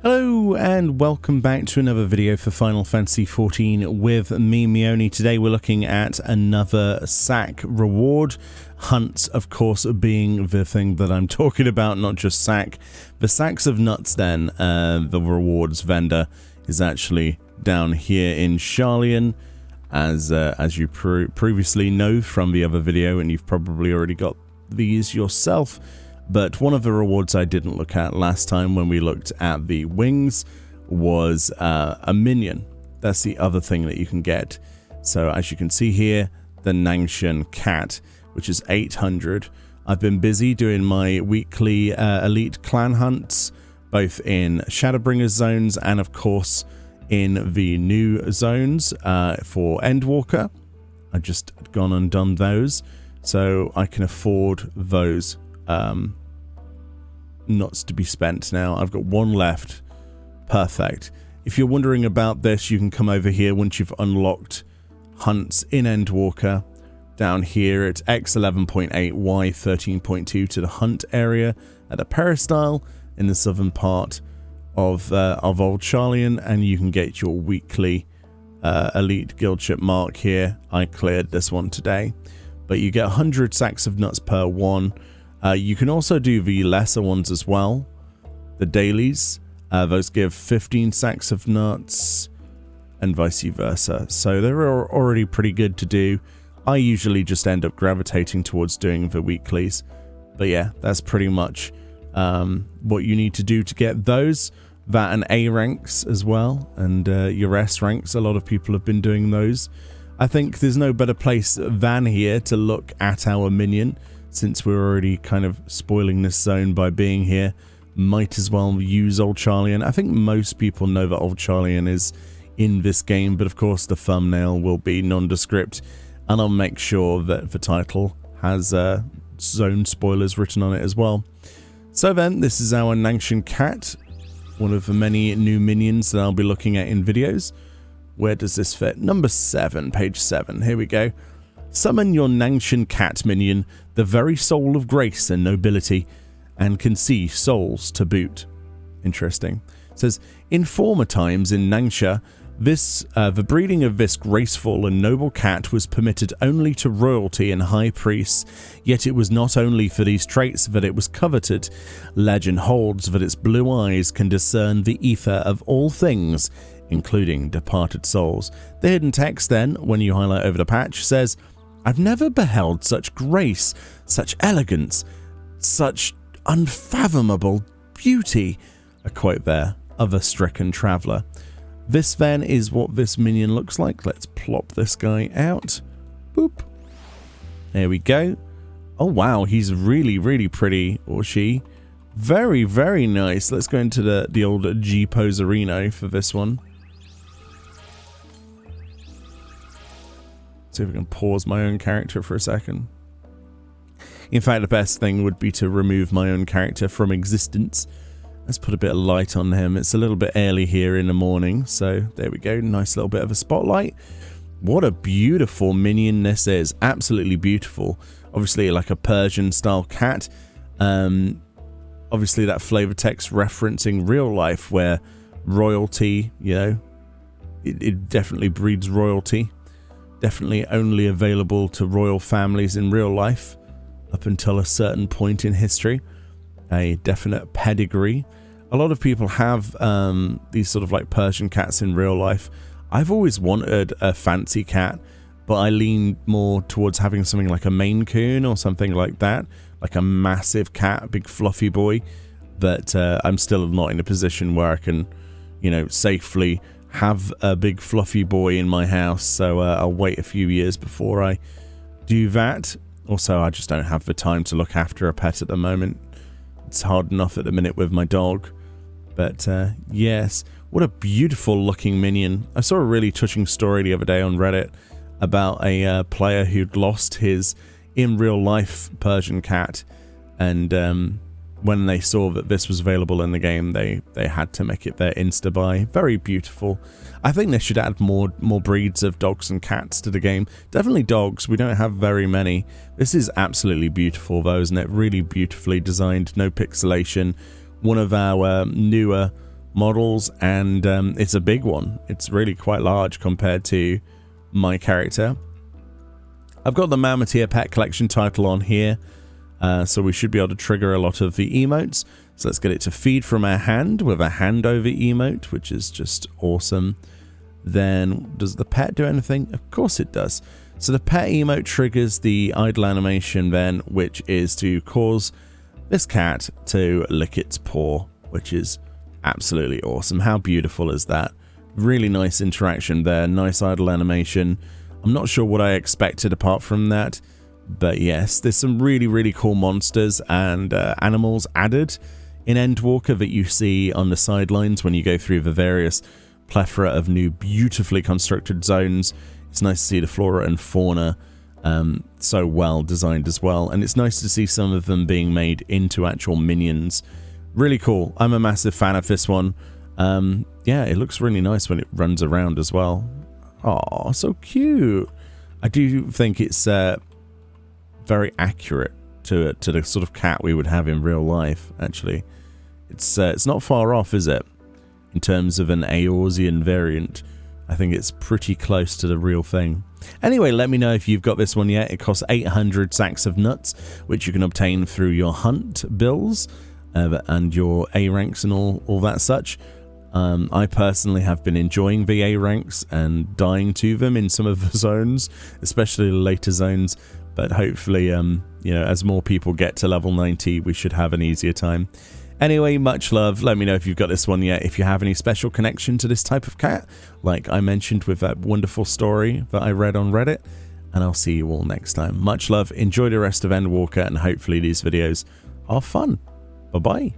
Hello and welcome back to another video for Final Fantasy XIV with me, Meoni. Today we're looking at another sack reward. Hunts, of course, being the thing that I'm talking about, not just sack. The sacks of nuts then, the rewards vendor, is actually down here in Sharlayan, as you previously know from the other video, and you've probably already got these yourself. But one of the rewards I didn't look at last time when we looked at the wings was a minion. That's the other thing that you can get. So as you can see here, the Nagxian cat, which is 800. I've been busy doing my weekly elite clan hunts, both in Shadowbringers zones and of course in the new zones for Endwalker. I've just gone and done those, so I can afford those nuts to be spent now. I've got one left. Perfect. If you're wondering about this, you can come over here once you've unlocked hunts in Endwalker. Down here it's X11.8, Y13.2 to the hunt area at a peristyle in the southern part of Old Sharlayan, and you can get your weekly elite guildship mark here. I cleared this one today, but you get 100 sacks of nuts per one. You can also do the lesser ones as well, the dailies. Those give 15 sacks of nuts and vice versa. So they're already pretty good to do. I usually just end up gravitating towards doing the weeklies. But yeah, that's pretty much what you need to do to get those. That and A ranks as well, and your S ranks. A lot of people have been doing those. I think there's no better place than here to look at our minion. Since we're already kind of spoiling this zone by being here, might as well use Old Sharlayan. I think most people know that Old Sharlayan is in this game, but of course the thumbnail will be nondescript, and I'll make sure that the title has zone spoilers written on it as well. So then, this is our Nagxian cat, one of the many new minions that I'll be looking at in videos. Where does this fit? Number 7, page 7. Here we go. Summon your Nagxian cat minion, the very soul of grace and nobility, and can see souls to boot. Interesting. It says, in former times in Nagxia, the breeding of this graceful and noble cat was permitted only to royalty and high priests, yet it was not only for these traits that it was coveted. Legend holds that its blue eyes can discern the ether of all things, including departed souls. The hidden text then, when you highlight over the patch, says, I've never beheld such grace, such elegance, such unfathomable beauty. A quote there of a stricken traveller. This then is what this minion looks like. Let's plop this guy out. Boop. There we go. Oh wow, he's really, really pretty, or she. Very, very nice. Let's go into the old G-Poserino for this one. See if I can pause my own character for a second. In fact, the best thing would be to remove my own character from existence. Let's put a bit of light on him. It's a little bit early here in the morning, so there we go. Nice little bit of a spotlight. What a beautiful minion this is. Absolutely beautiful. Obviously like a Persian style cat. Obviously that flavor text referencing real life where royalty, you know, it definitely breeds royalty. Definitely only available to royal families in real life up until a certain point in history. A definite pedigree. A lot of people have these sort of like Persian cats in real life. I've always wanted a fancy cat, but I lean more towards having something like a Maine Coon or something like that. Like a massive cat, a big fluffy boy. But I'm still not in a position where I can, you know, safely have a big fluffy boy in my house, so I'll wait a few years before I do that. Also, I just don't have the time to look after a pet at the moment. It's hard enough at the minute with my dog. But yes, what a beautiful looking minion. I saw a really touching story the other day on Reddit about a player who'd lost his in real life Persian cat, and when they saw that this was available in the game, they had to make it their insta buy. Very beautiful. I think they should add more breeds of dogs and cats to the game. Definitely dogs. We don't have very many. This is absolutely beautiful though, isn't it? Really beautifully designed. No pixelation. One of our newer models, and it's a big one. It's really quite large compared to my character. I've got the Mammutier Pet Collection title on here, so we should be able to trigger a lot of the emotes. So let's get it to feed from our hand with a handover emote, which is just awesome. Then, does the pet do anything? Of course it does. So the pet emote triggers the idle animation then, which is to cause this cat to lick its paw, which is absolutely awesome. How beautiful is that? Really nice interaction there, nice idle animation. I'm not sure what I expected apart from that, but yes, there's some really cool monsters and animals added in Endwalker that you see on the sidelines when you go through the various plethora of new beautifully constructed zones. It's nice to see the flora and fauna so well designed as well, and it's nice to see some of them being made into actual minions. Really cool. I'm a massive fan of this one. Yeah, it looks really nice when it runs around as well. Oh, so cute. I do think it's very accurate to the sort of cat we would have in real life, actually. It's not far off, is it? In terms of an Eorzean variant, I think it's pretty close to the real thing. Anyway, let me know if you've got this one yet. It costs 800 sacks of nuts, which you can obtain through your hunt bills and your A ranks and all that such. I personally have been enjoying the A ranks and dying to them in some of the zones, especially the later zones. But hopefully, you know, as more people get to level 90, we should have an easier time. Anyway, much love. Let me know if you've got this one yet. If you have any special connection to this type of cat, like I mentioned with that wonderful story that I read on Reddit. And I'll see you all next time. Much love. Enjoy the rest of Endwalker, and hopefully these videos are fun. Bye-bye.